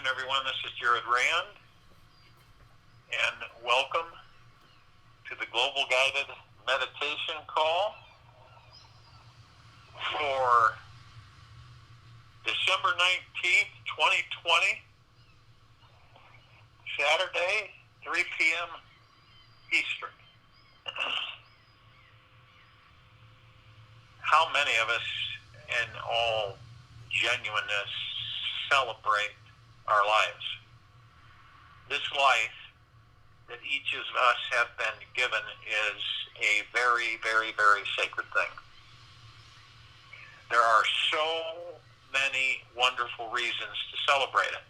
everyone. This is Jared Rand, and welcome to the Global Guided Meditation Call for December 19th, 2020, Saturday, 3 p.m. Eastern. How many of us, in all genuineness, celebrate our lives? This life that each of us have been given is a very, very, very sacred thing. There are so many wonderful reasons to celebrate it.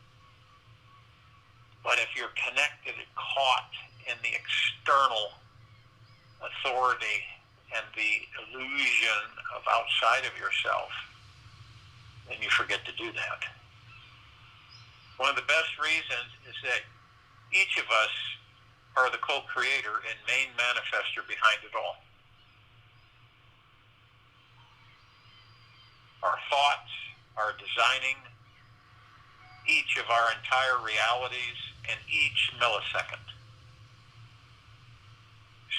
But if you're connected and caught in the external authority and the illusion of outside of yourself, then you forget to do that. One of the best reasons is that each of us are the co-creator and main manifester behind it all. Our thoughts are designing each of our entire realities in each millisecond.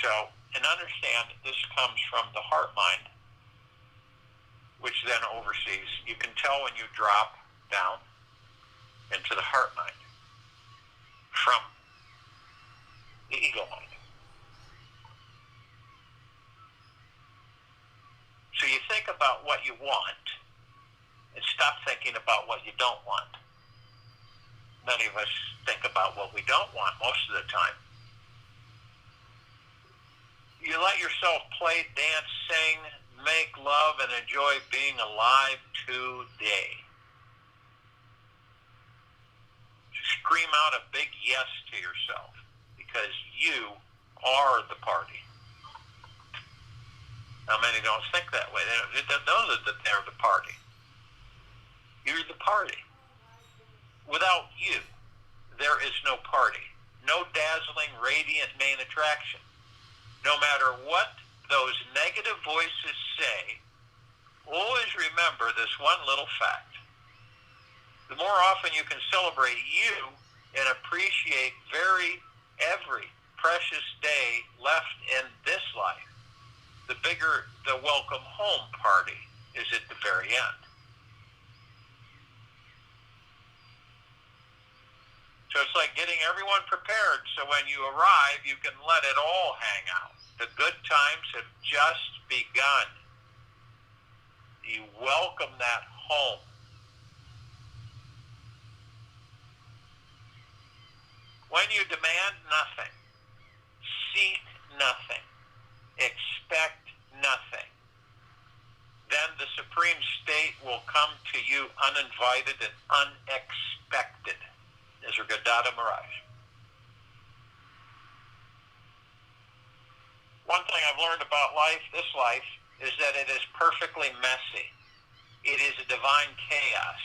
So, and understand that this comes from the heart mind, which then oversees. You can tell when you drop down into the heart mind from the ego mind. So you think about what you want and stop thinking about what you don't want. Many of us think about what we don't want most of the time. You let yourself play, dance, sing, make love, and enjoy being alive today. Scream out a big yes to yourself, because you are the party. Now, many don't think that way. They don't know that they're the party. You're the party. Without you, there is no party. No dazzling, radiant main attraction. No matter what those negative voices say, always remember this one little fact. The more often you can celebrate you and appreciate every precious day left in this life, the bigger the welcome home party is at the very end. So it's like getting everyone prepared so when you arrive, you can let it all hang out. The good times have just begun. You welcome that home. When you demand nothing, seek nothing, expect nothing, then the supreme state will come to you uninvited and unexpected. Nisargadatta Mirage. One thing I've learned about this life, is that it is perfectly messy. It is a divine chaos,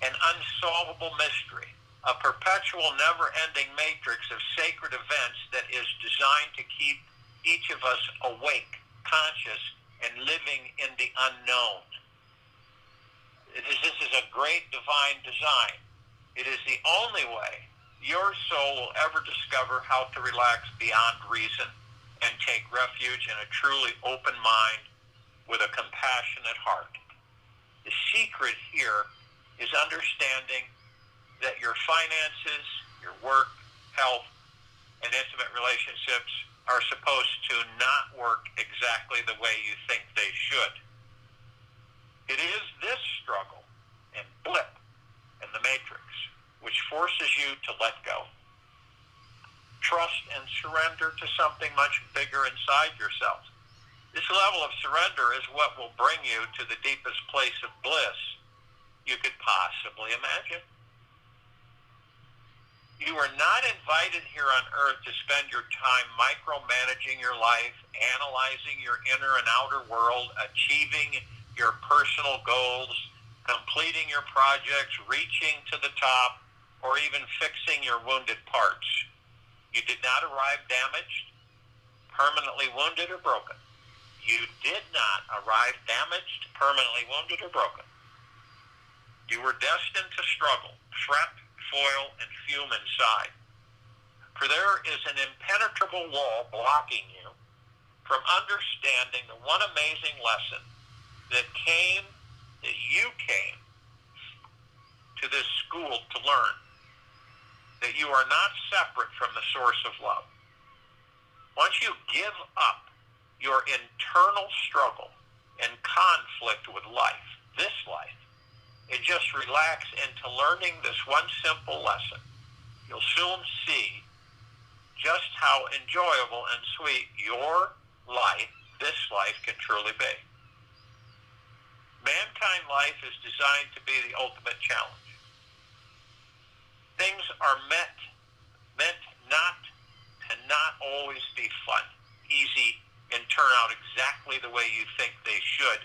an unsolvable mystery, a perpetual, never-ending matrix of sacred events that is designed to keep each of us awake, conscious, and living in the unknown. This is a great divine design. It is the only way your soul will ever discover how to relax beyond reason and take refuge in a truly open mind with a compassionate heart. The secret here is understanding that your finances, your work, health, and intimate relationships are supposed to not work exactly the way you think they should. It is this struggle and blip in the matrix which forces you to let go. Trust and surrender to something much bigger inside yourself. This level of surrender is what will bring you to the deepest place of bliss you could possibly imagine. You are not invited here on earth to spend your time micromanaging your life, analyzing your inner and outer world, achieving your personal goals, completing your projects, reaching to the top, or even fixing your wounded parts. You did not arrive damaged, permanently wounded, or broken. You did not arrive damaged, permanently wounded, or broken. You were destined to struggle, fret, foil and fume inside. For there is an impenetrable wall blocking you from understanding the one amazing lesson that you came to this school to learn, that you are not separate from the source of love. Once you give up your internal struggle and conflict with life, this life, and just relax into learning this one simple lesson, you'll soon see just how enjoyable and sweet your life, this life, can truly be. Mankind life is designed to be the ultimate challenge. Things are meant not always be fun, easy, and turn out exactly the way you think they should,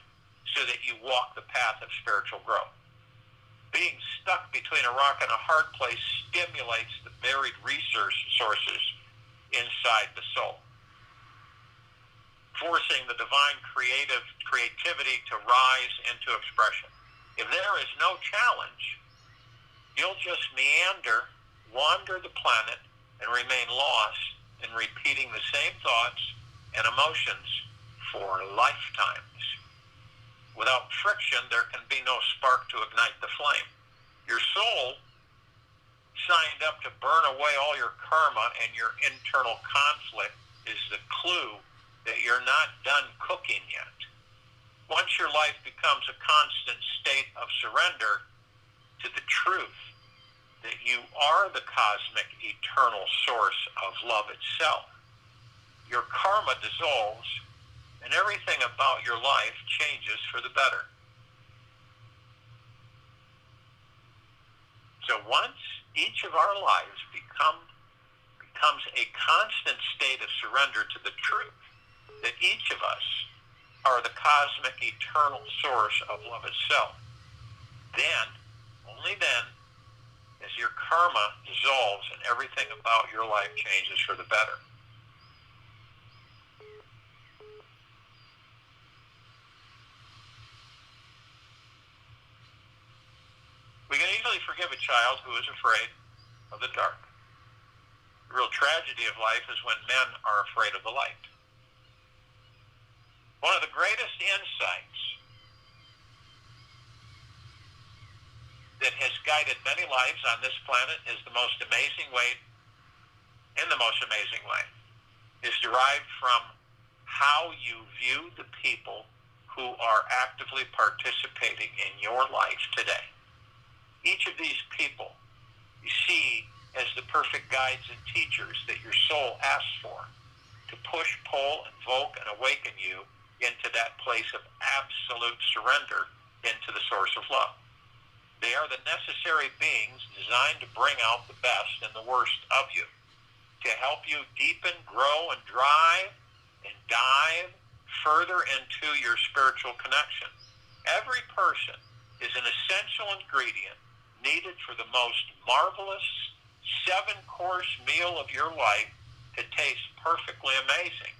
so that you walk the path of spiritual growth. Being stuck between a rock and a hard place stimulates the buried resources inside the soul, forcing the divine creativity to rise into expression. If there is no challenge, you'll just meander, wander the planet, and remain lost in repeating the same thoughts and emotions for lifetimes. Without friction, there can be no spark to ignite the flame. Your soul signed up to burn away all your karma, and your internal conflict is the clue that you're not done cooking yet. Once your life becomes a constant state of surrender to the truth that you are the cosmic eternal source of love itself, your karma dissolves and everything about your life changes for the better. So once each of our lives becomes a constant state of surrender to the truth that each of us are the cosmic eternal source of love itself, then, only then, as your karma dissolves and everything about your life changes for the better. We can easily forgive a child who is afraid of the dark. The real tragedy of life is when men are afraid of the light. One of the greatest insights that has guided many lives on this planet is the most amazing way is derived from how you view the people who are actively participating in your life today. Each of these people you see as the perfect guides and teachers that your soul asks for to push, pull, invoke, and awaken you into that place of absolute surrender into the source of love. They are the necessary beings designed to bring out the best and the worst of you, to help you deepen, grow, and drive and dive further into your spiritual connection. Every person is an essential ingredient needed for the most marvelous 7-course meal of your life to taste perfectly amazing.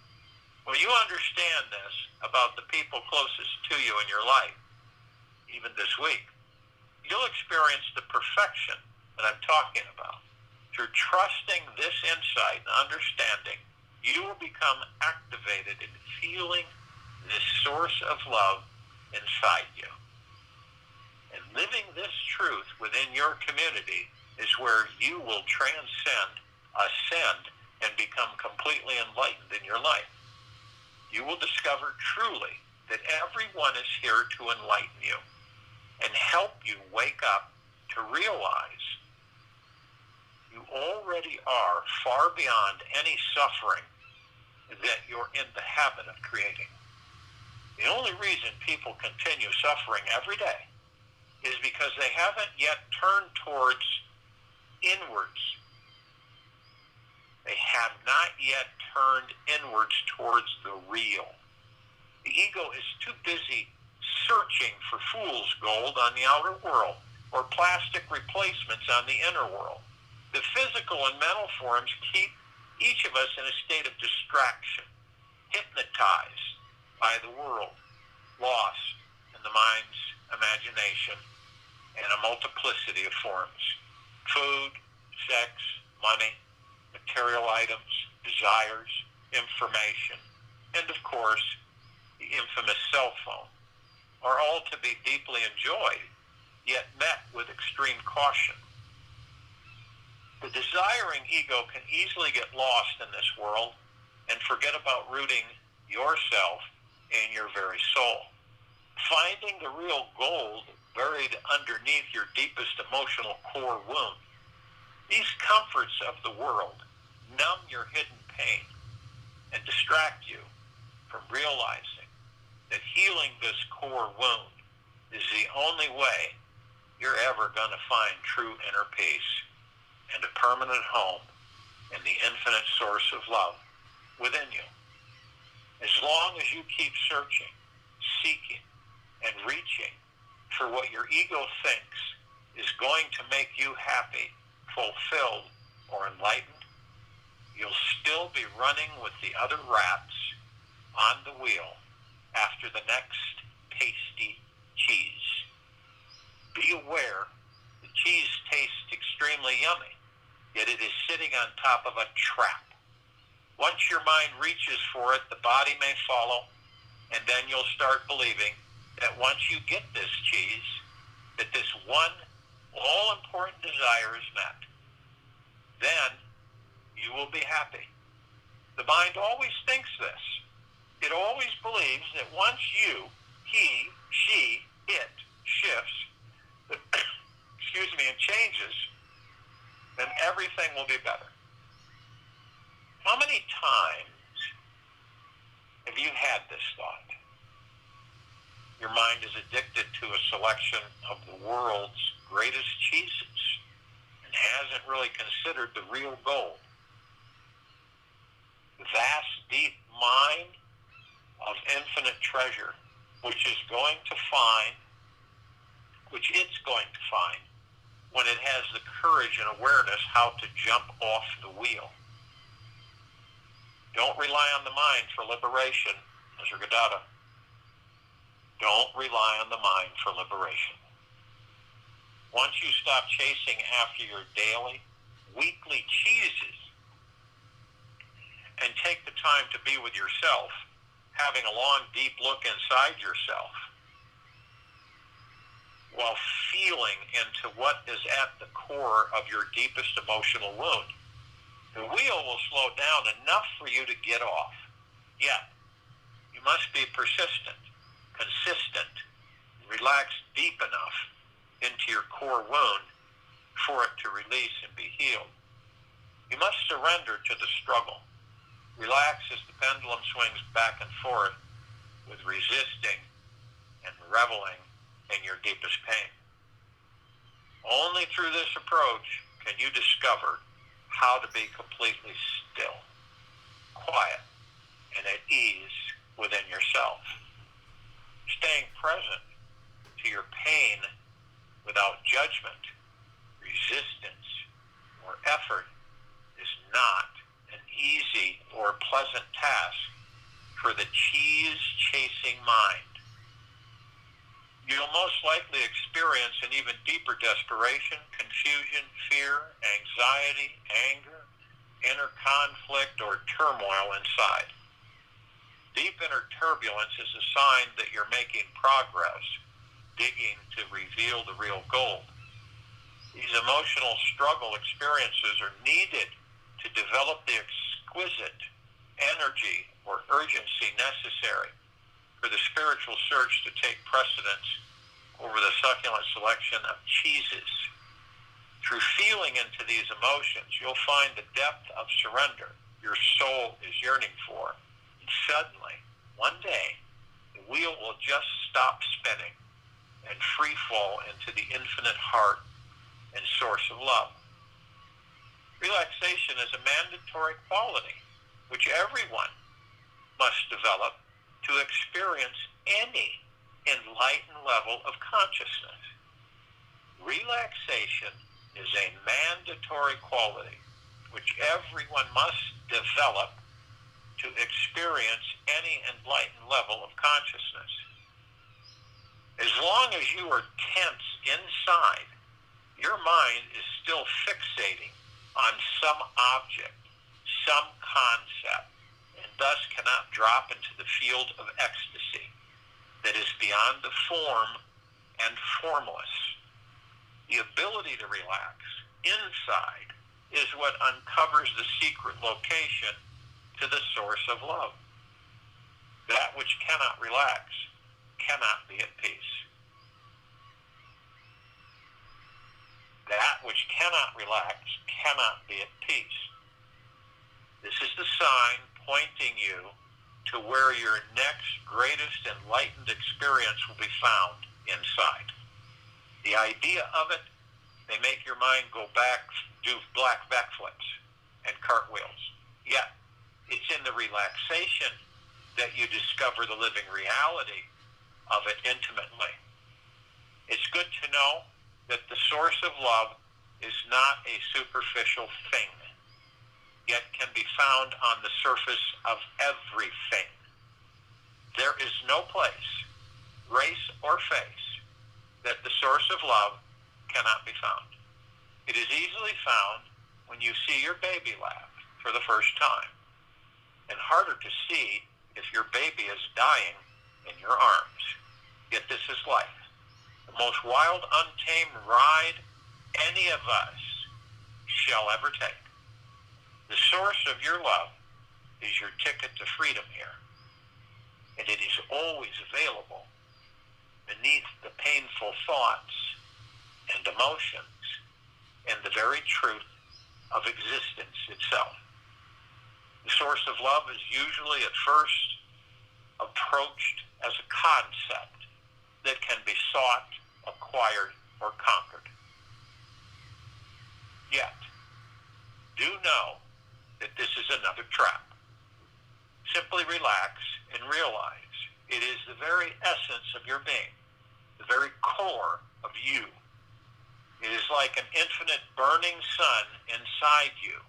When you understand this about the people closest to you in your life, even this week, you'll experience the perfection that I'm talking about. Through trusting this insight and understanding, you will become activated in feeling this source of love inside you. And living this truth within your community is where you will transcend, ascend, and become completely enlightened in your life. You will discover truly that everyone is here to enlighten you and help you wake up to realize you already are far beyond any suffering that you're in the habit of creating. The only reason people continue suffering every day is because they haven't yet turned towards inwards. They have not yet turned inwards towards the real. The ego is too busy searching for fool's gold on the outer world or plastic replacements on the inner world. The physical and mental forms keep each of us in a state of distraction, hypnotized by the world, lost in the mind's imagination and a multiplicity of forms. food, sex, money, material items, desires, information, and of course, the infamous cell phone, are all to be deeply enjoyed, yet met with extreme caution. The desiring ego can easily get lost in this world and forget about rooting yourself in your very soul. Finding the real gold buried underneath your deepest emotional core wound. These comforts of the world numb your hidden pain and distract you from realizing that healing this core wound is the only way you're ever going to find true inner peace and a permanent home in the infinite source of love within you. As long as you keep searching, seeking, and reaching for what your ego thinks is going to make you happy, fulfilled, or enlightened, you'll still be running with the other rats on the wheel after the next tasty cheese. Be aware the cheese tastes extremely yummy, yet it is sitting on top of a trap. Once your mind reaches for it, the body may follow, and then you'll start believing that once you get this cheese, that this one all-important desire is met. Then you will be happy. The mind always thinks this. It always believes that once you, he, she, it shifts, and changes, then everything will be better. How many times have you had this thought? Your mind is addicted to a selection of the world's greatest cheeses and hasn't really considered the real gold. The vast, deep mine of infinite treasure, which it's going to find when it has the courage and awareness how to jump off the wheel. Don't rely on the mind for liberation, Mr. Gadada. Don't rely on the mind for liberation. Once you stop chasing after your daily, weekly cheeses and take the time to be with yourself, having a long, deep look inside yourself, while feeling into what is at the core of your deepest emotional wound, the wheel will slow down enough for you to get off. Yet, you must be persistent, consistent, relax deep enough into your core wound for it to release and be healed. You must surrender to the struggle. Relax as the pendulum swings back and forth with resisting and reveling in your deepest pain. Only through this approach can you discover how to be completely still, quiet, and at ease within yourself. Staying present to your pain without judgment, resistance, or effort is not an easy or pleasant task for the cheese-chasing mind. You'll most likely experience an even deeper desperation, confusion, fear, anxiety, anger, inner conflict, or turmoil inside. Deep inner turbulence is a sign that you're making progress, digging to reveal the real gold. These emotional struggle experiences are needed to develop the exquisite energy or urgency necessary for the spiritual search to take precedence over the succulent selection of cheeses. Through feeling into these emotions, you'll find the depth of surrender your soul is yearning for. And suddenly, one day, the wheel will just stop spinning and free fall into the infinite heart and source of love. Relaxation is a mandatory quality which everyone must develop to experience any enlightened level of consciousness. Relaxation is a mandatory quality which everyone must develop to experience any enlightened level of consciousness. As long as you are tense inside, your mind is still fixating on some object, some concept, and thus cannot drop into the field of ecstasy that is beyond the form and formless. The ability to relax inside is what uncovers the secret location to the source of love. That which cannot relax cannot be at peace. That which cannot relax cannot be at peace. This is the sign pointing you to where your next greatest enlightened experience will be found inside. The idea of it may make your mind go back, do black backflips and cartwheels. Yet, it's in the relaxation that you discover the living reality of it intimately. It's good to know that the source of love is not a superficial thing, yet can be found on the surface of everything. There is no place, race or face, that the source of love cannot be found. It is easily found when you see your baby laugh for the first time, and harder to see if your baby is dying in your arms. Yet this is life, the most wild, untamed ride any of us shall ever take. The source of your love is your ticket to freedom here, and it is always available beneath the painful thoughts and emotions and the very truth of existence itself. The source of love is usually at first approached as a concept that can be sought, acquired, or conquered. Yet, do know that this is another trap. Simply relax and realize it is the very essence of your being, the very core of you. It is like an infinite burning sun inside you,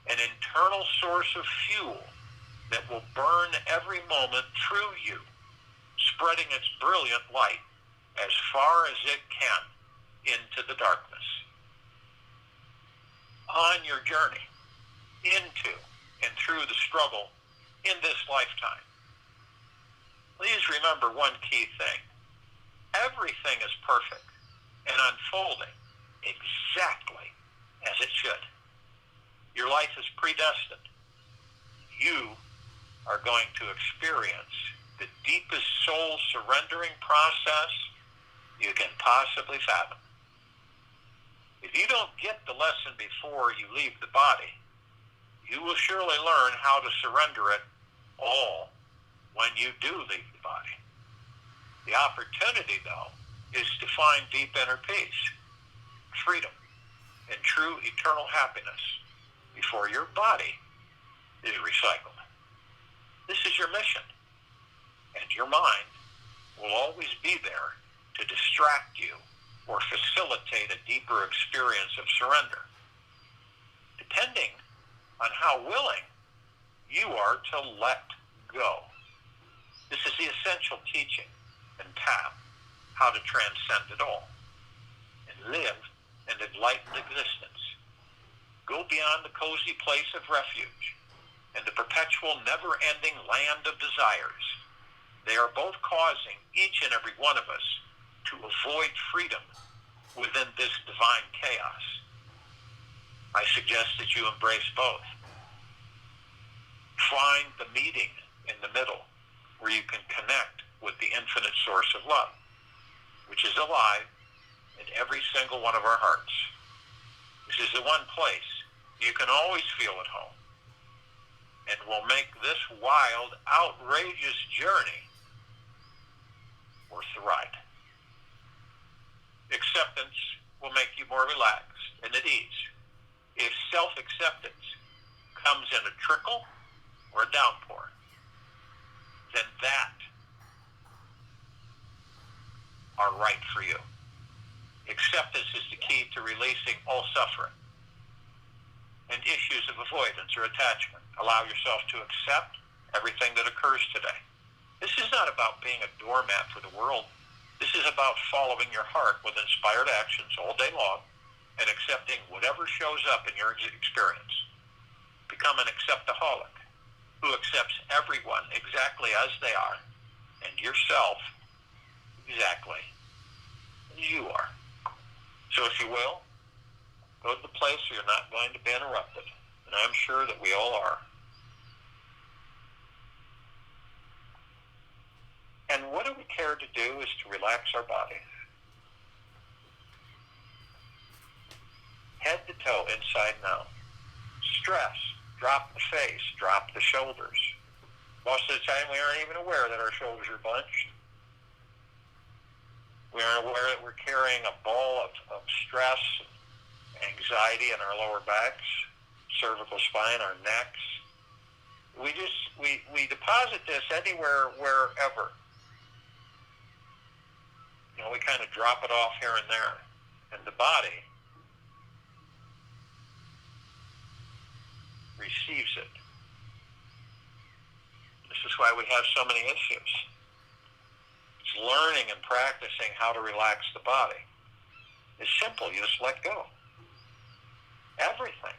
an internal source of fuel that will burn every moment through you, spreading its brilliant light as far as it can into the darkness. On your journey into and through the struggle in this lifetime, please remember one key thing. Everything is perfect and unfolding exactly as it should. Your life is predestined. You are going to experience the deepest soul surrendering process you can possibly fathom. If you don't get the lesson before you leave the body, you will surely learn how to surrender it all when you do leave the body. The opportunity, though, is to find deep inner peace, freedom, and true eternal happiness before your body is recycled. This is your mission, and your mind will always be there to distract you or facilitate a deeper experience of surrender, depending on how willing you are to let go. This is the essential teaching and path how to transcend it all and live an enlightened existence. Go beyond the cozy place of refuge and the perpetual, never-ending land of desires. They are both causing each and every one of us to avoid freedom within this divine chaos. I suggest that you embrace both. Find the meeting in the middle where you can connect with the infinite source of love, which is alive in every single one of our hearts. This is the one place you can always feel at home and will make this wild, outrageous journey worth the ride. Acceptance will make you more relaxed and at ease. If self-acceptance comes in a trickle or a downpour, then that are right for you. Acceptance is the key to releasing all suffering and issues of avoidance or attachment. Allow yourself to accept everything that occurs today. This is not about being a doormat for the world. This is about following your heart with inspired actions all day long and accepting whatever shows up in your experience. Become an acceptaholic who accepts everyone exactly as they are, and yourself exactly as you are. So if you will, go to the place where you're not going to be interrupted. And I'm sure that we all are. And what do we care to do is to relax our bodies. Head to toe, inside and out. Stress. Drop the face. Drop the shoulders. Most of the time we aren't even aware that our shoulders are bunched. We aren't aware that we're carrying a ball of stress, anxiety in our lower backs, cervical spine, our necks. We deposit this anywhere, wherever. You know, we kind of drop it off here and there. And the body receives it. This is why we have so many issues. It's learning and practicing how to relax the body. It's simple. You just let go. Everything.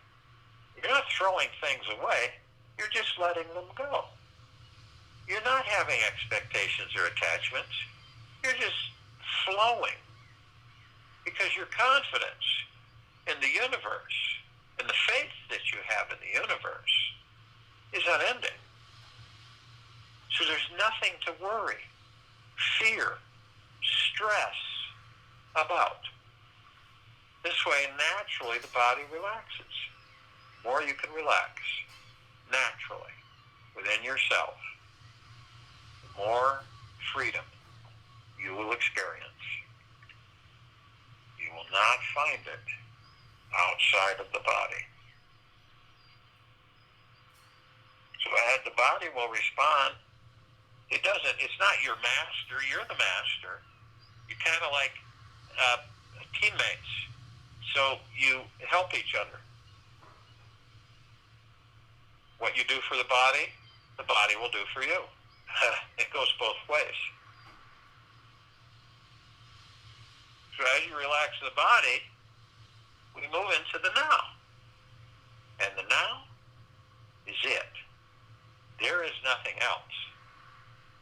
You're not throwing things away. You're just letting them go. You're not having expectations or attachments. You're just flowing. Because your confidence in the universe and the faith that you have in the universe is unending. So there's nothing to worry, fear, stress about. This way, naturally, the body relaxes. The more you can relax, naturally, within yourself, the more freedom you will experience. You will not find it outside of the body. So the body will respond. It's not your master, you're the master. You're kind of like teammates. So you help each other. What you do for the body will do for you. It goes both ways. So as you relax the body, we move into the now. And the now is it. There is nothing else.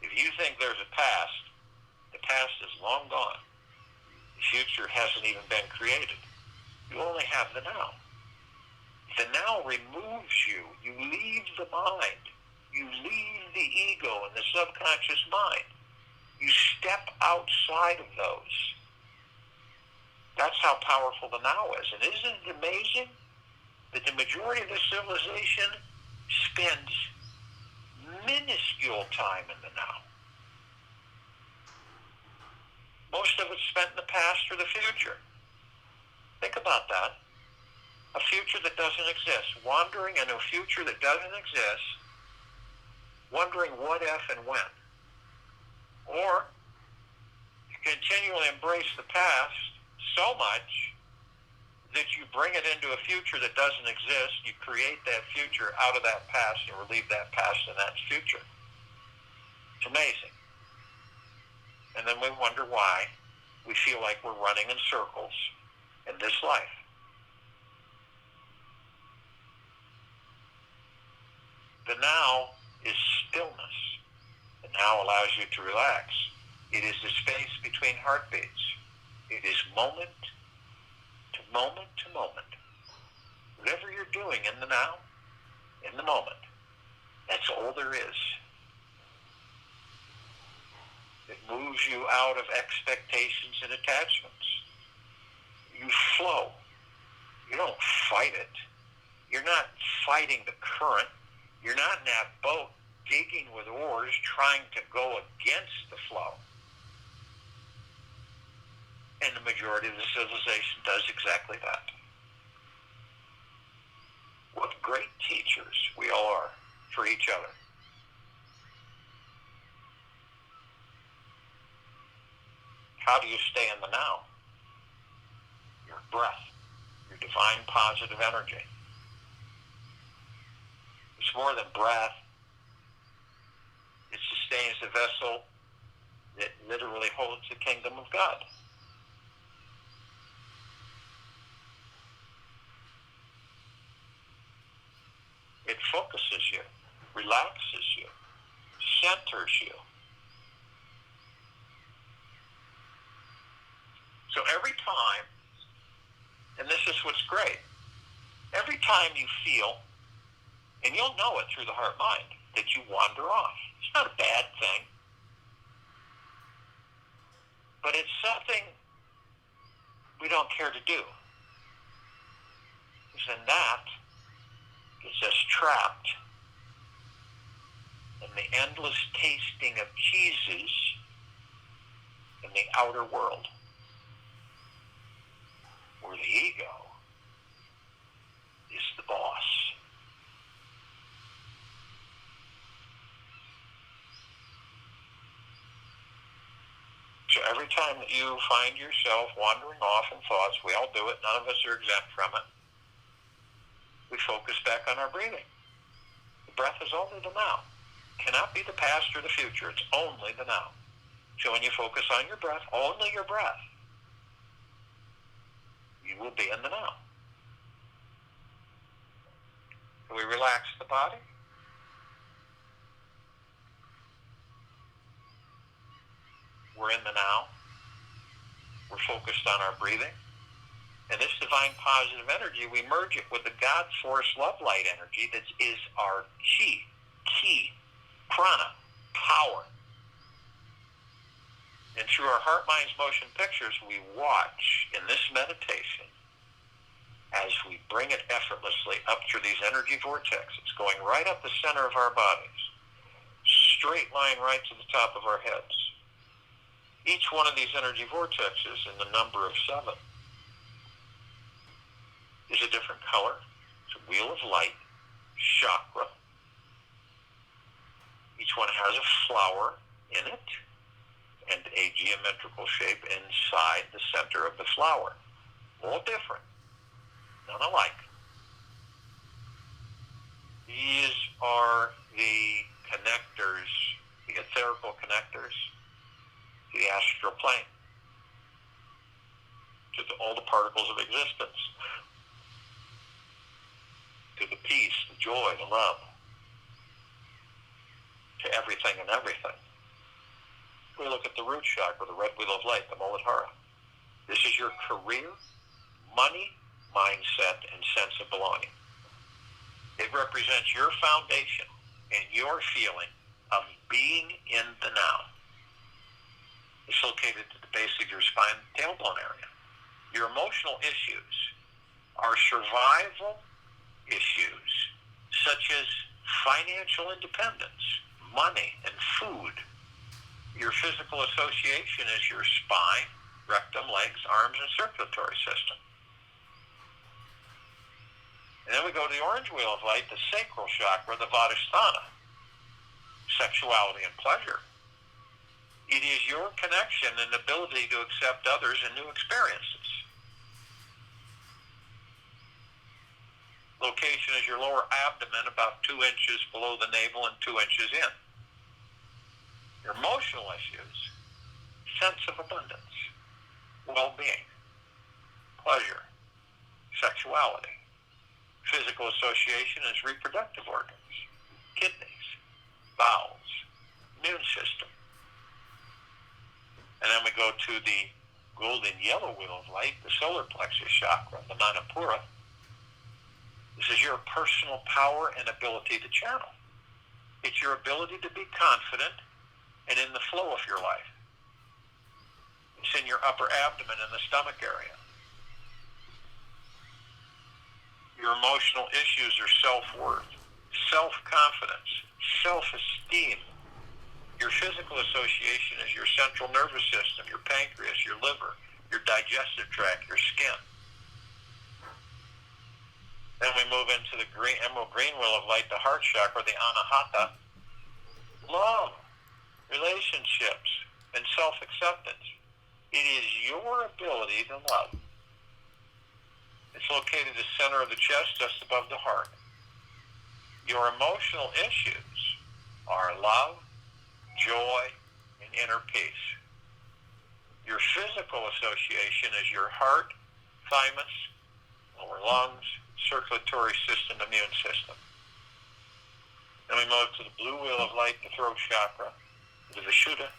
If you think there's a past, the past is long gone. The future hasn't even been created. You only have the now. The now removes you. You leave the mind. You leave the ego and the subconscious mind. You step outside of those. That's how powerful the now is. And isn't it amazing that the majority of the civilization spends minuscule time in the now? Most of it's spent in the past or the future. Think about that. A future that doesn't exist. Wandering in a future that doesn't exist. Wondering what if and when. Or you continually embrace the past so much that you bring it into a future that doesn't exist. You create that future out of that past and relieve that past and that future. It's amazing. And then we wonder why we feel like we're running in circles in this life. The now is stillness. The now allows you to relax. It is the space between heartbeats. It is moment to moment to moment. Whatever you're doing in the now, in the moment, that's all there is. It moves you out of expectations and attachments. You flow. You don't fight it. You're not fighting the current. You're not in that boat digging with oars trying to go against the flow. And the majority of the civilization does exactly that. What great teachers we all are for each other. How do you stay in the now? Your breath, your divine positive energy. It's more than breath. It sustains the vessel that literally holds the kingdom of God. focuses you, relaxes you, centers you. So every time, and this is what's great, every time you feel, and you'll know it through the heart-mind, that you wander off. It's not a bad thing, but it's something we don't care to do. And that gets us trapped in the endless tasting of cheeses in the outer world, where the ego is the boss. So every time that you find yourself wandering off in thoughts, we all do it, none of us are exempt from it, we focus back on our breathing. The breath is only the now. It cannot be the past or the future. It's only the now. So when you focus on your breath, only your breath, you will be in the now. So we relax the body. We're in the now. We're focused on our breathing. And this divine positive energy, we merge it with the God force love light energy that is our chi, prana, power. And through our heart, minds, motion pictures, we watch in this meditation as we bring it effortlessly up through these energy vortexes, going right up the center of our bodies, straight line right to the top of our heads. Each one of these energy vortexes, in the number of 7, is a different color. It's a wheel of light, chakra. Each one has a flower in it and a geometrical shape inside the center of the flower. All different, none alike. These are the connectors, the etherical connectors to the astral plane, to all the particles of existence, to the peace, the joy, the love, to everything and everything. We look at the root chakra, the red wheel of light, the Muladhara. This is your career, money, mindset, and sense of belonging. It represents your foundation and your feeling of being in the now. It's located at the base of your spine, tailbone area. Your emotional issues are survival issues, such as financial independence, money, and food. Your physical association is your spine, rectum, legs, arms, and circulatory system. And then we go to the orange wheel of light, the sacral chakra, the Vadhisthana, sexuality and pleasure. It is your connection and ability to accept others and new experiences. Location is your lower abdomen, about 2 inches below the navel and 2 inches in. Your emotional issues, sense of abundance, well-being, pleasure, sexuality. Physical association is reproductive organs, kidneys, bowels, immune system. And then we go to the golden yellow wheel of light, the solar plexus chakra, the Manipura. This is your personal power and ability to channel. It's your ability to be confident and in the flow of your life. It's in your upper abdomen and the stomach area. Your emotional issues are self-worth, self-confidence, self-esteem. Your physical association is your central nervous system, your pancreas, your liver, your digestive tract, your skin. Then we move into the emerald green wheel of light, the heart chakra, the Anahata. Love, relationships, and self-acceptance. It is your ability to love. It's located at the center of the chest, just above the heart. Your emotional issues are love, joy, and inner peace. Your physical association is your heart, thymus, lower lungs, circulatory system, immune system. Then we move to the blue wheel of light, the throat chakra, the Vishuddha.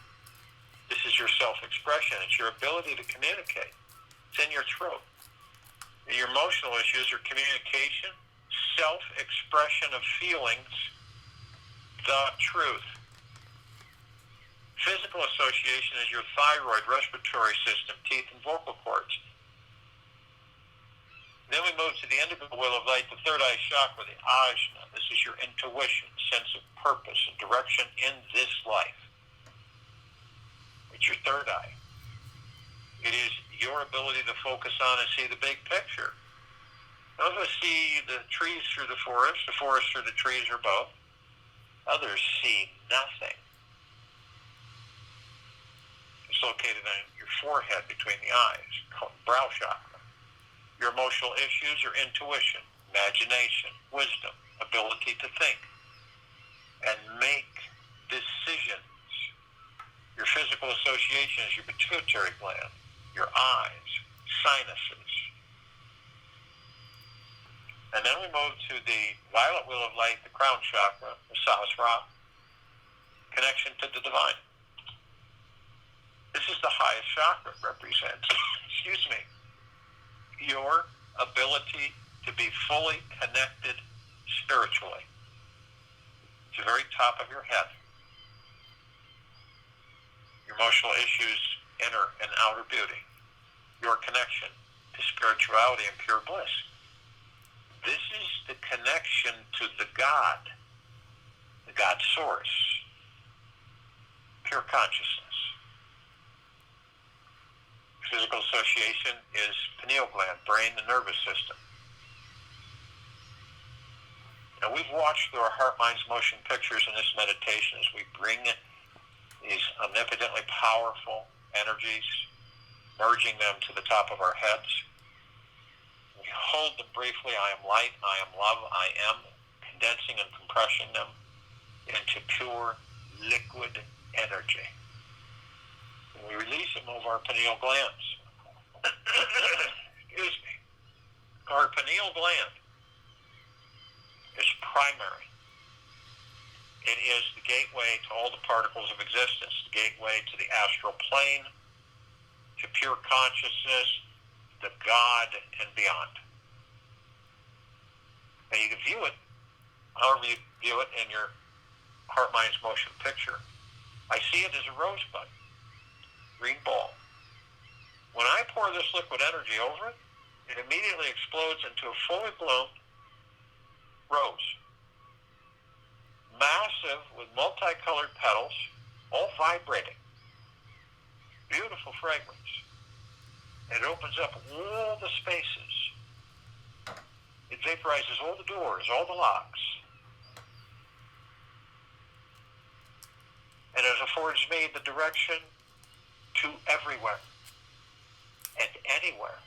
This is your self-expression. It's your ability to communicate. It's in your throat. Your emotional issues are communication, self-expression of feelings, the truth. Physical association is your thyroid, respiratory system, teeth, and vocal cords. Then we move to the indigo wheel of light, the third eye chakra, the ajna. This is your intuition, sense of purpose and direction in this life. It's your third eye. It is your ability to focus on and see the big picture. Some of us see the trees through the forest through the trees, or both. Others see nothing. It's located on your forehead between the eyes, called brow chakra. Your emotional issues are intuition, imagination, wisdom, ability to think and make decisions. Your physical association is your pituitary gland, your eyes, sinuses. And then we move to the violet wheel of light, the crown chakra, the Sahasrara, connection to the divine. This is the highest chakra. It represents, your ability to be fully connected spiritually. It's the very top of your head. Your emotional issues, inner and outer beauty. Your connection to spirituality and pure bliss. This is the connection to the God source, pure consciousness. Physical association is pineal gland, brain, and nervous system. Now, we've watched through our heart, minds, motion pictures in this meditation as we bring these omnipotently powerful energies, merging them to the top of our heads. We hold them briefly. I am light, I am love, I am, condensing and compressing them into pure liquid energy. And we release them over our pineal glands. Excuse me. Our pineal gland is primary. It is the gateway to all the particles of existence, the gateway to the astral plane, to pure consciousness, the God, and beyond. Now you can view it however you view it in your heart, mind's motion picture. I see it as a rosebud, green ball. When I pour this liquid energy over it, it immediately explodes into a fully bloomed rose. Massive, with multicolored petals, all vibrating. Beautiful fragrance. And it opens up all the spaces. It vaporizes all the doors, all the locks. And it affords me the direction to everywhere and anywhere.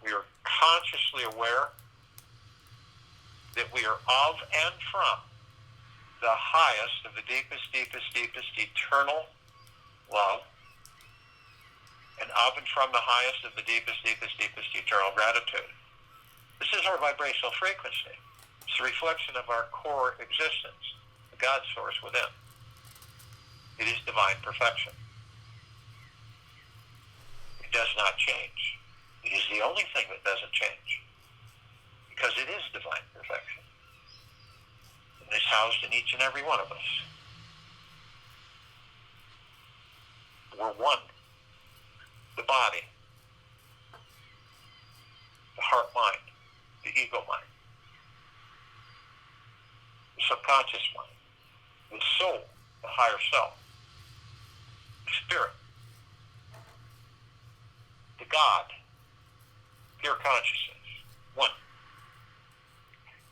We are consciously aware that we are of and from the highest of the deepest, deepest, deepest eternal love, and of and from the highest of the deepest, deepest, deepest eternal gratitude. This is our vibrational frequency. It's a reflection of our core existence, the God source within. It is divine perfection. It does not change. It is the only thing that doesn't change, because it is divine perfection. And it's housed in each and every one of us. We're one. The body, the heart mind, the ego mind, the subconscious mind, the soul, the higher self, the spirit, the God, pure consciousness, one.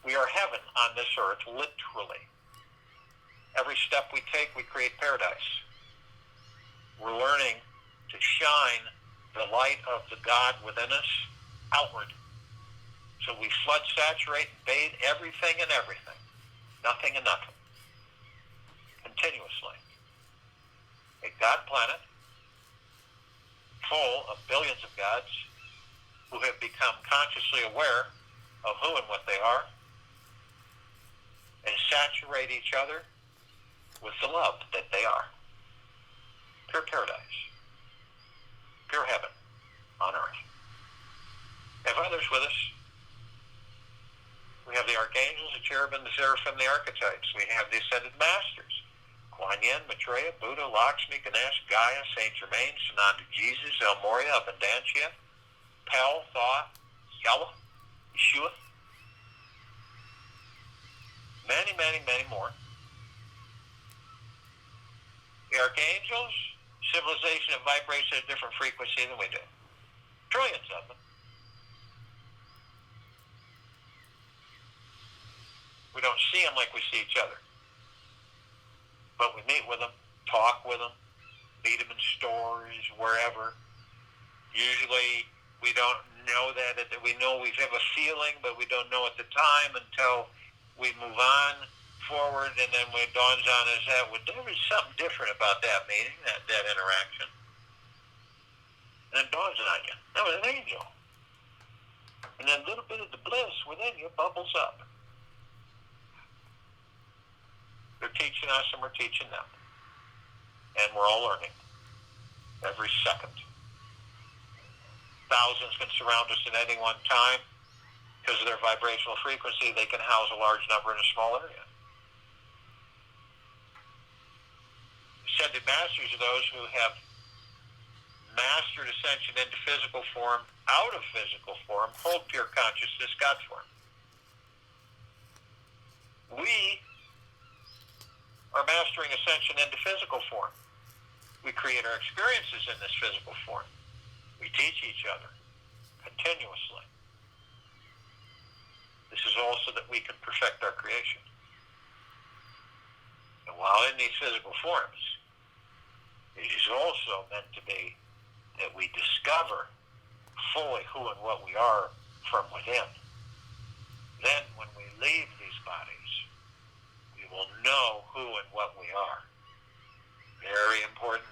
We are heaven on this earth, literally. Every step we take, we create paradise. We're learning to shine the light of the God within us outward. So we flood, saturate, and bathe everything and everything. Nothing and nothing. Continuously. A God planet, demigods who have become consciously aware of who and what they are and saturate each other with the love that they are. Pure paradise. Pure heaven on earth. We have others with us. We have the archangels, the cherubim, the seraphim, the archetypes. We have the ascended masters. Kuan Yin, Maitreya, Buddha, Lakshmi, Ganesh, Gaia, Saint Germain, Sananda Jesus, El Moria, Abundantia, Pel, Thoth, Yahweh, Yeshua. Many, many, many more. The archangels, civilization that vibrates at a different frequency than we do. Trillions of them. We don't see them like we see each other. But we meet with them, talk with them, meet them in stores, wherever. Usually we don't know that, we know we have a feeling, but we don't know at the time until we move on forward, and then when it dawns on us that there was something different about that meeting, that interaction. And it dawns on you. That was an angel. And then a little bit of the bliss within you bubbles up. They're teaching us and we're teaching them. And we're all learning. Every second. Thousands can surround us at any one time. Because of their vibrational frequency, they can house a large number in a small area. Ascended masters are those who have mastered ascension into physical form, out of physical form, hold pure consciousness, God form. We are mastering ascension into physical form. We create our experiences in this physical form. We teach each other continuously. This is also that we can perfect our creation. And while in these physical forms, it is also meant to be that we discover fully who and what we are from within. Then when we leave these bodies, we will know who and what we are. Very important.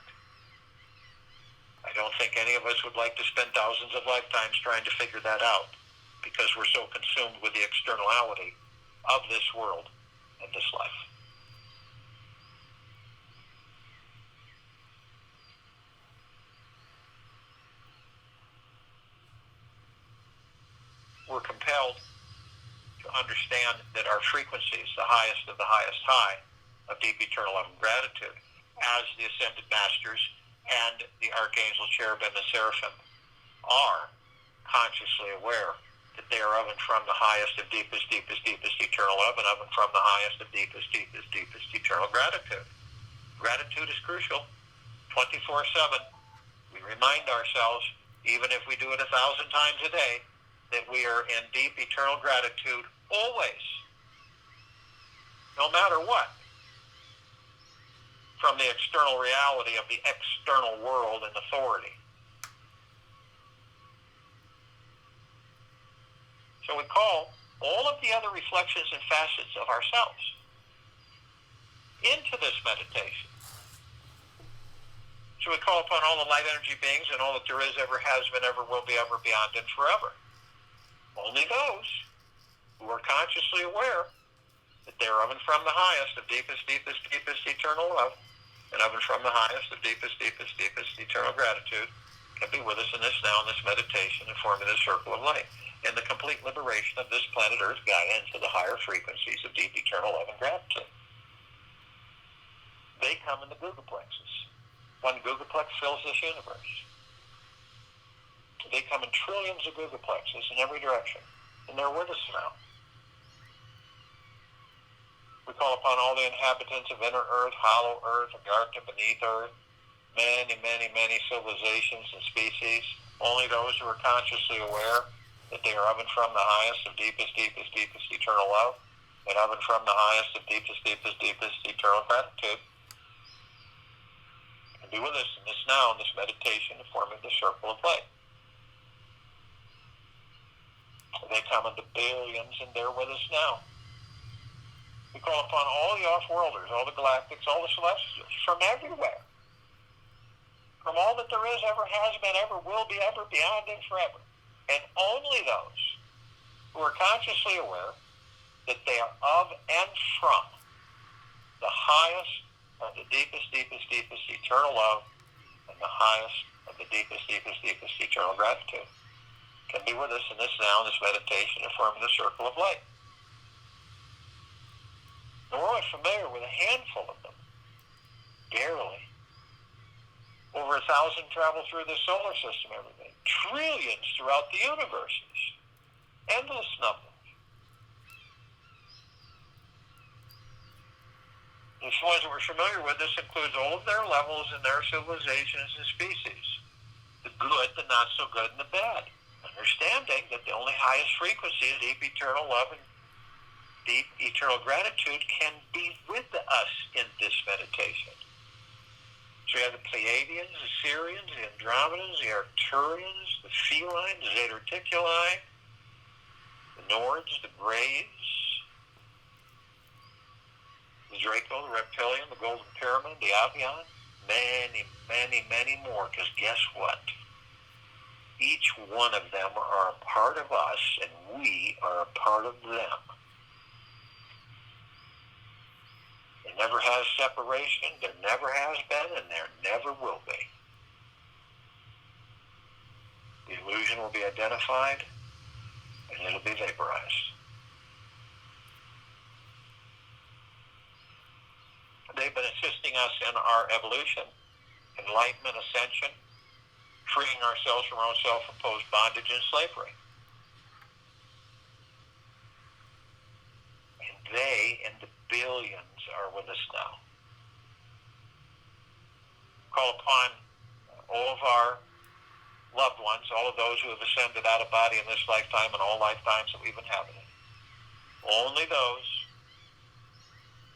I don't think any of us would like to spend thousands of lifetimes trying to figure that out because we're so consumed with the externality of this world and this life. We're compelled to understand that our frequency is the highest of the highest high of deep eternal love and gratitude, as the ascended masters and the archangel, cherubim, and seraphim are consciously aware that they are of and from the highest of deepest, deepest, deepest eternal love, and of and from the highest of deepest, deepest, deepest eternal gratitude. Gratitude is crucial, 24/7. We remind ourselves, even if we do it 1,000 times a day, that we are in deep eternal gratitude always, no matter what, from the external reality of the external world and authority. So we call all of the other reflections and facets of ourselves into this meditation. So we call upon all the light energy beings and all that there is, ever has been, ever will be, ever beyond, and forever. Only those who are consciously aware that they are of and from the highest of deepest, deepest, deepest eternal love, and of and from the highest of deepest, deepest, deepest eternal gratitude can be with us in this now, in this meditation, and forming this circle of light, in the complete liberation of this planet Earth, Gaia, into the higher frequencies of deep eternal love and gratitude. They come in the Googleplexes. One Googleplex fills this universe. They come in trillions of Googleplexes in every direction, and they're with us now. We call upon all the inhabitants of inner Earth, hollow Earth, Agartha, beneath Earth, many, many, many civilizations and species, only those who are consciously aware that they are of and from the highest of deepest, deepest, deepest eternal love, and of and from the highest of deepest, deepest, deepest eternal gratitude. And be with us in this now, in this meditation, of forming the circle of light. They come into billions, and they're with us now. We call upon all the off-worlders, all the galactics, all the celestials, from everywhere, from all that there is, ever has been, ever will be, ever beyond, and forever. And only those who are consciously aware that they are of and from the highest of the deepest, deepest, deepest eternal love and the highest of the deepest, deepest, deepest eternal gratitude can be with us in this now, in this meditation, and forming the circle of light. And we're only familiar with a handful of them, barely. Over 1,000 travel through the solar system every day. Trillions throughout the universes. Endless numbers. These ones that we're familiar with, this includes all of their levels and their civilizations and species. The good, the not so good, and the bad. Understanding that the only highest frequency of deep eternal love and deep eternal gratitude can be with us in this meditation. So we have the Pleiadians, the Sirians, the Andromedans, the Arcturians, the Felines, the Zeta Reticuli, the Nords, the Graves, the Draco, the Reptilian, the Golden Pyramid, the Avian, many, many, many more, because guess what? Each one of them are a part of us, and we are a part of them. There never has separation, there never has been, and there never will be. The illusion will be identified, and it'll be vaporized. They've been assisting us in our evolution, enlightenment, ascension, freeing ourselves from our own self-imposed bondage and slavery. And they, in the billions, are with us now. Call upon all of our loved ones, all of those who have ascended out of body in this lifetime and all lifetimes that we've inhabited. Only those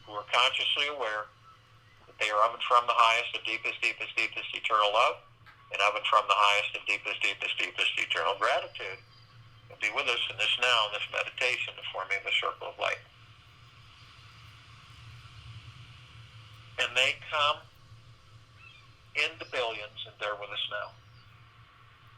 who are consciously aware that they are of and from the highest of deepest, deepest, deepest eternal love, and of and from the highest of deepest, deepest, deepest eternal gratitude, will be with us in this now, in this meditation, the forming the circle of light. And they come in the billions, and they're with us now.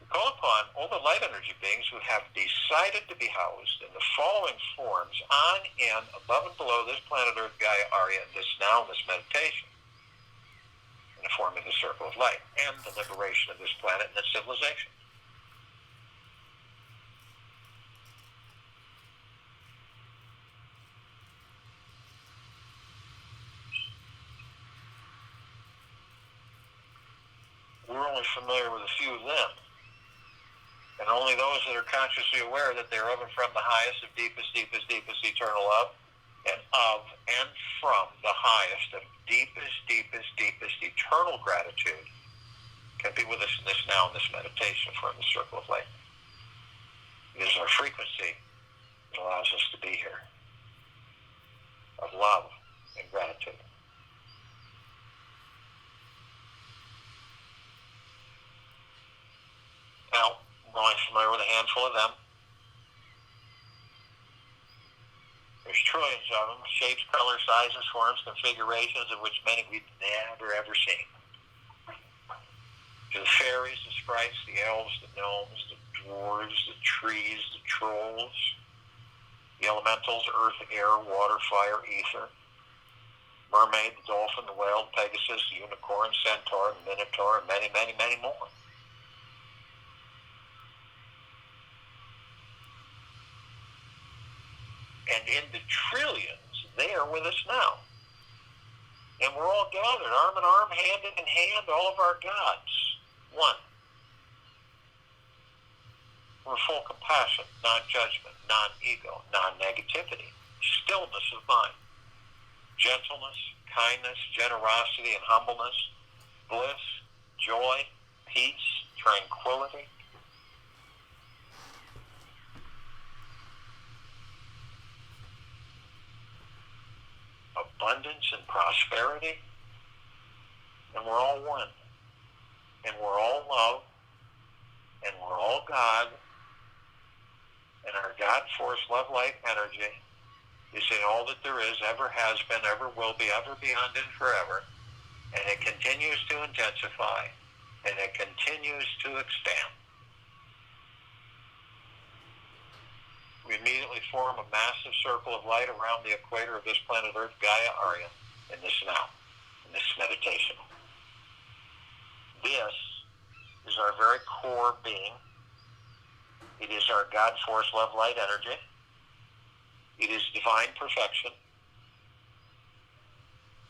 We call upon all the light energy beings who have decided to be housed in the following forms on and above and below this planet Earth, Gaia, Arya, and this now, in this meditation, in the forming the circle of light, and the liberation of this planet and its civilization. We're only familiar with a few of them, and only those that are consciously aware that they're of and from the highest of deepest, deepest, deepest eternal love, and of and from the highest of deepest, deepest, deepest eternal gratitude can be with us in this now, in this meditation, from the circle of light. It is our frequency that allows us to be here, of love and gratitude. Now, we're only familiar with a handful of them. There's trillions of them, shapes, colors, sizes, forms, configurations, of which many we've never, ever seen. To the fairies, the sprites, the elves, the gnomes, the dwarves, the trees, the trolls, the elementals, earth, air, water, fire, ether, mermaid, the dolphin, the whale, Pegasus, the unicorn, centaur, the minotaur, and many, many, many more. And in the trillions, they are with us now. And we're all gathered, arm in arm, hand in hand, all of our gods, one. We're full compassion, non-judgment, non-ego, non-negativity, stillness of mind, gentleness, kindness, generosity, and humbleness, bliss, joy, peace, tranquility. Abundance and prosperity, and we're all one, and we're all love, and we're all God, and our God force, love, light, energy is in all that there is, ever has been, ever will be, ever beyond, and forever, and it continues to intensify, and it continues to expand. We immediately form a massive circle of light around the equator of this planet Earth, Gaia Arya, in this now, in this meditation. This is our very core being. It is our God force, love, light, energy. It is divine perfection.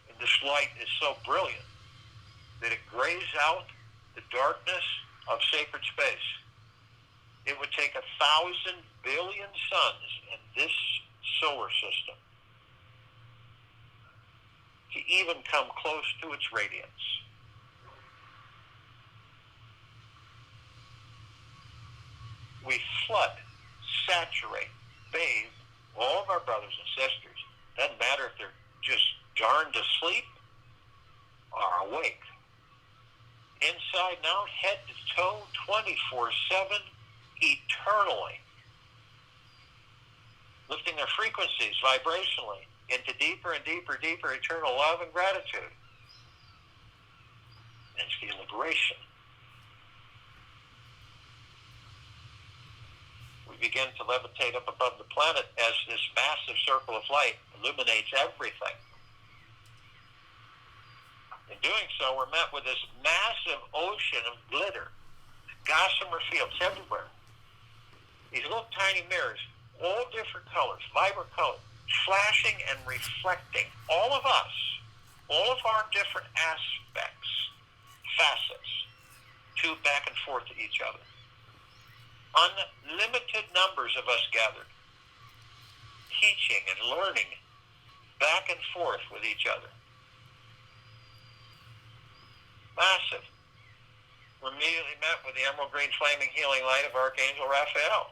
And this light is so brilliant that it grays out the darkness of sacred space. It would take 1,000 billion suns in this solar system to even come close to its radiance. We flood, saturate, bathe all of our brothers and sisters. Doesn't matter if they're just darned asleep or awake. Inside and out, head to toe, 24/7, eternally. Lifting their frequencies vibrationally into deeper and deeper, deeper eternal love and gratitude. And feel liberation. We begin to levitate up above the planet as this massive circle of light illuminates everything. In doing so, we're met with this massive ocean of glitter, gossamer fields everywhere. These little tiny mirrors, all different colors, vibrant colors, flashing and reflecting all of us, all of our different aspects, facets, to back and forth to each other. Unlimited numbers of us gathered, teaching and learning back and forth with each other. Massive. We're immediately met with the emerald green flaming healing light of Archangel Raphael.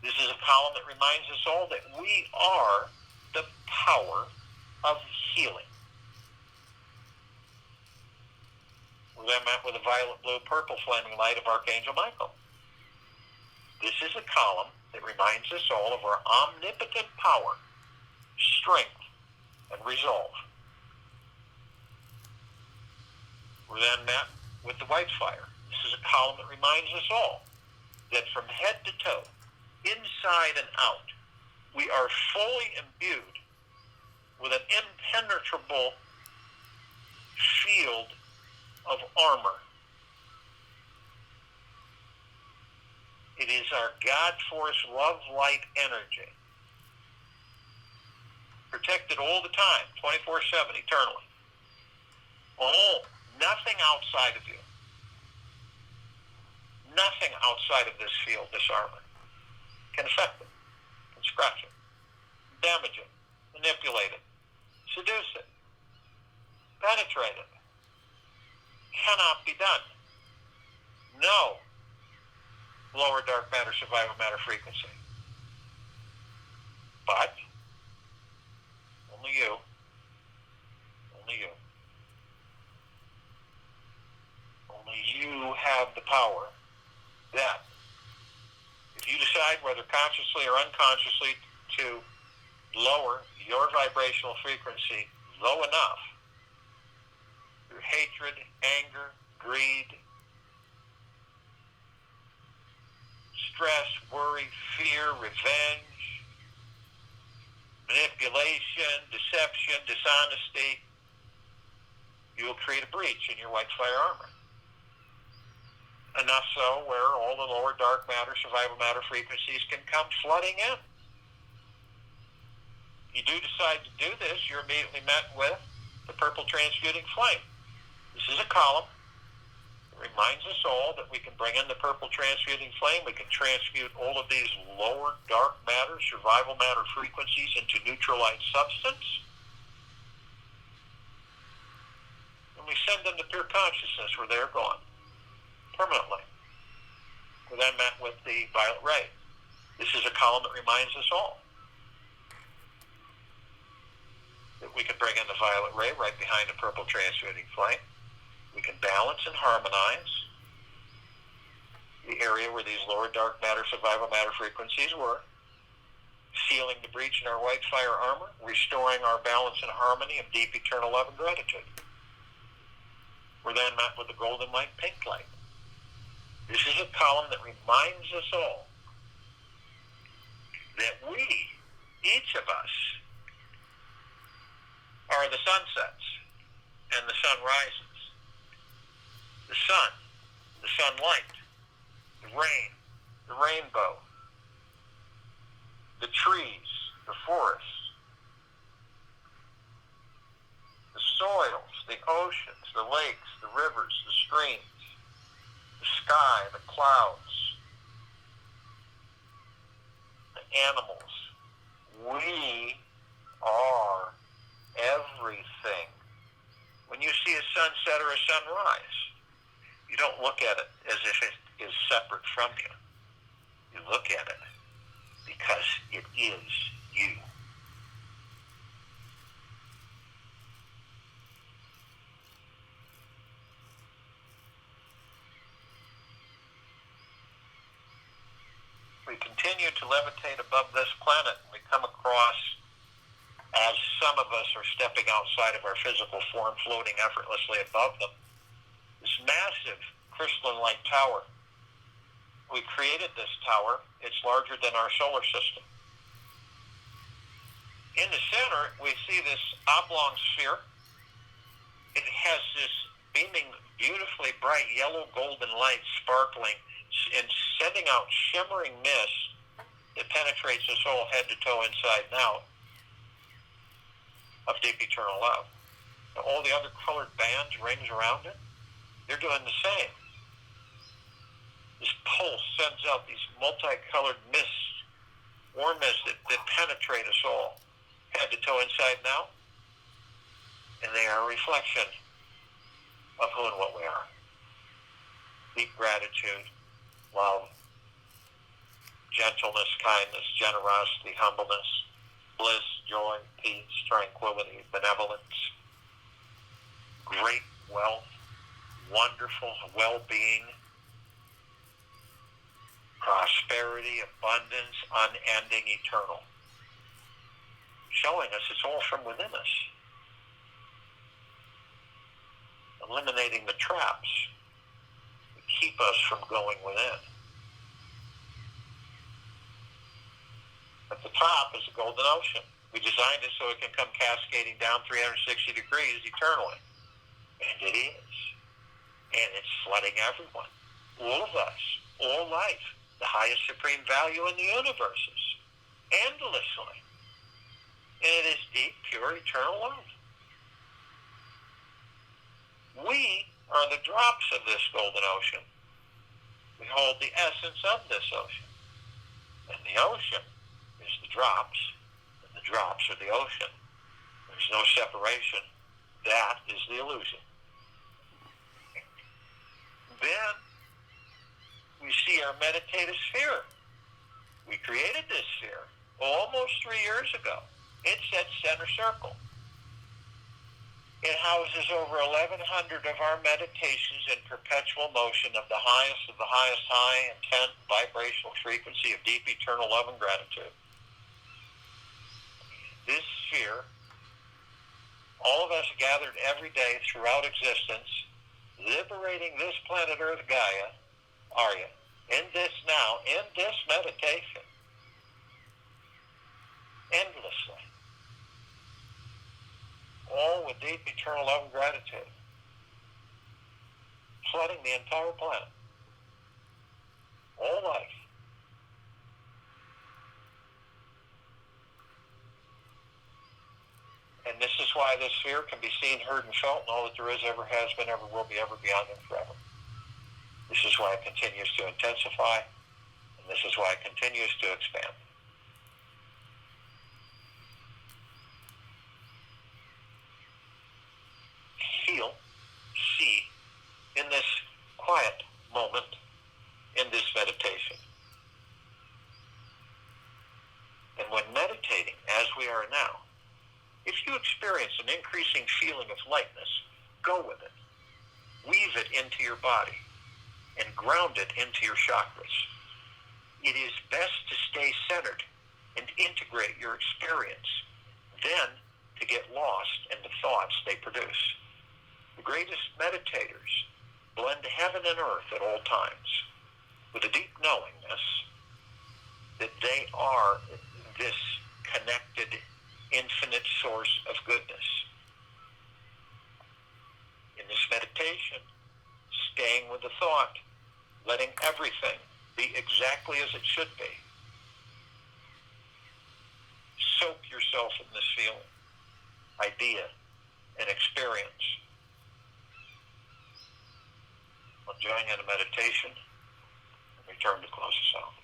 This is a column that reminds us all that we are the power of healing. We're then met with the violet, blue, purple flaming light of Archangel Michael. This is a column that reminds us all of our omnipotent power, strength, and resolve. We're then met with the white fire. This is a column that reminds us all that from head to toe, inside and out, we are fully imbued with an impenetrable field of armor. It is our God force, love, light, energy. Protected all the time, 24/7, eternally. Oh, nothing outside of you. Nothing outside of this field, this armor, can affect it, can scratch it, damage it, manipulate it, seduce it, penetrate it. Cannot be done. No lower dark matter, survival matter frequency. But only you, only you, only you have the power that if you decide whether consciously or unconsciously to lower your vibrational frequency low enough through hatred, anger, greed, stress, worry, fear, revenge, manipulation, deception, dishonesty, you will create a breach in your white fire armor. Enough so where all the lower dark matter, survival matter frequencies can come flooding in. You do decide to do this, you're immediately met with the purple transmuting flame. This is a column. It reminds us all that we can bring in the purple transmuting flame. We can transmute all of these lower dark matter, survival matter frequencies into neutralized substance. And we send them to pure consciousness where they're gone permanently. We're then met with the violet ray. This is a column that reminds us all that we can bring in the violet ray right behind the purple transmuting flame. We can balance and harmonize the area where these lower dark matter, survival matter frequencies were, sealing the breach in our white fire armor, restoring our balance and harmony of deep eternal love and gratitude. We're then met with the golden light, pink light. This is a column that reminds us all that we, each of us, are the sunsets and the sunrises. The sun, the sunlight, the rain, the rainbow, the trees, the forests, the soils, the oceans, the lakes, the rivers, the streams, the sky, the clouds, the animals. We are everything. When you see a sunset or a sunrise, you don't look at it as if it is separate from you. You look at it because it is you. We continue to levitate above this planet. We come across, as some of us are stepping outside of our physical form, floating effortlessly above them, this massive crystalline light tower. We created this tower. It's larger than our solar system. In the center, we see this oblong sphere. It has this beaming, beautifully bright yellow golden light sparkling and sending out shimmering mist that penetrates us all head to toe, inside and out, of deep eternal love. And all the other colored bands, rings around it, they're doing the same. This pulse sends out these multicolored mists, warm mists that penetrate us all, head to toe, inside and out. And they are a reflection of who and what we are. Deep gratitude, love, gentleness, kindness, generosity, humbleness, bliss, joy, peace, tranquility, benevolence, great wealth, wonderful well-being, prosperity, abundance, unending, eternal. Showing us it's all from within us. Eliminating the traps that keep us from going within. At the top is a golden ocean. We designed it so it can come cascading down 360 degrees eternally. And it is. And it's flooding everyone. All of us. All life. The highest supreme value in the universes. Endlessly. And it is deep, pure, eternal love. We are the drops of this golden ocean. We hold the essence of this ocean. And the ocean is the drops, and the drops are the ocean. There's no separation. That is the illusion. Then we see our meditative sphere. We created this sphere almost 3 years ago. It's at center circle. It houses over 1,100 of our meditations in perpetual motion of the highest high intent vibrational frequency of deep eternal love and gratitude. This sphere, all of us gathered every day throughout existence, liberating this planet Earth Gaia, Arya, in this now, in this meditation, endlessly. All with deep eternal love and gratitude, flooding the entire planet, all life. And this is why this sphere can be seen, heard, and felt, and all that there is, ever has been, ever will be, ever beyond, and forever. This is why it continues to intensify, and this is why it continues to expand. Feel, see, in this quiet moment, in this meditation. And when meditating, as we are now, if you experience an increasing feeling of lightness, go with it. Weave it into your body and ground it into your chakras. It is best to stay centered and integrate your experience than to get lost in the thoughts they produce. The great greatest meditators blend heaven and earth at all times with a deep knowingness that they are this connected, infinite source of goodness. In this meditation, staying with the thought, letting everything be exactly as it should be. Soak yourself in this feeling, idea, and experience. I'll join you in a meditation and return to close us out.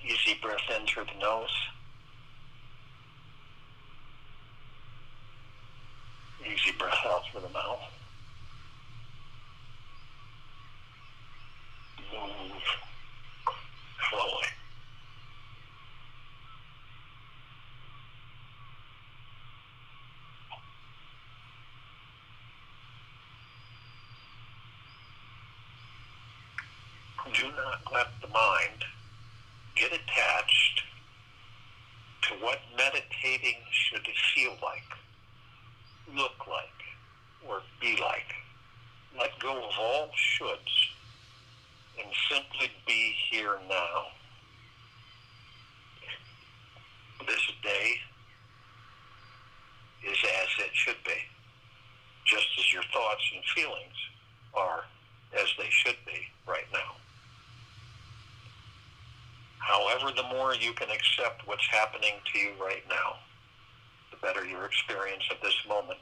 Easy breath in through the nose. Easy breath out through the mouth. Move slowly. Do not let the mind get attached to what meditating should feel like, look like, or be like. Let go of all shoulds and simply be here now. This day is as it should be, just as your thoughts and feelings are as they should be right now. However, the more you can accept what's happening to you right now, the better your experience of this moment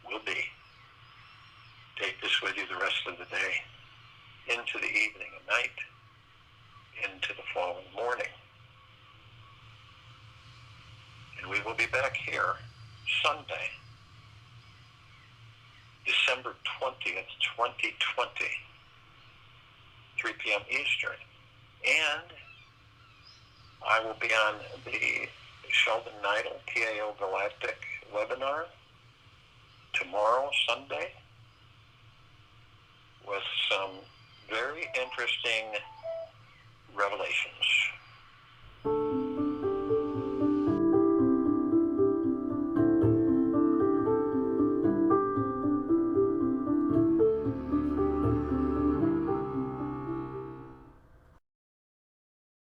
will be. Take this with you the rest of the day, into the evening and night, into the following morning. And we will be back here Sunday, December 20th, 2020, 3 p.m. Eastern. And I will be on the Sheldon Neidl PAO Galactic webinar tomorrow, Sunday, with some very interesting revelations.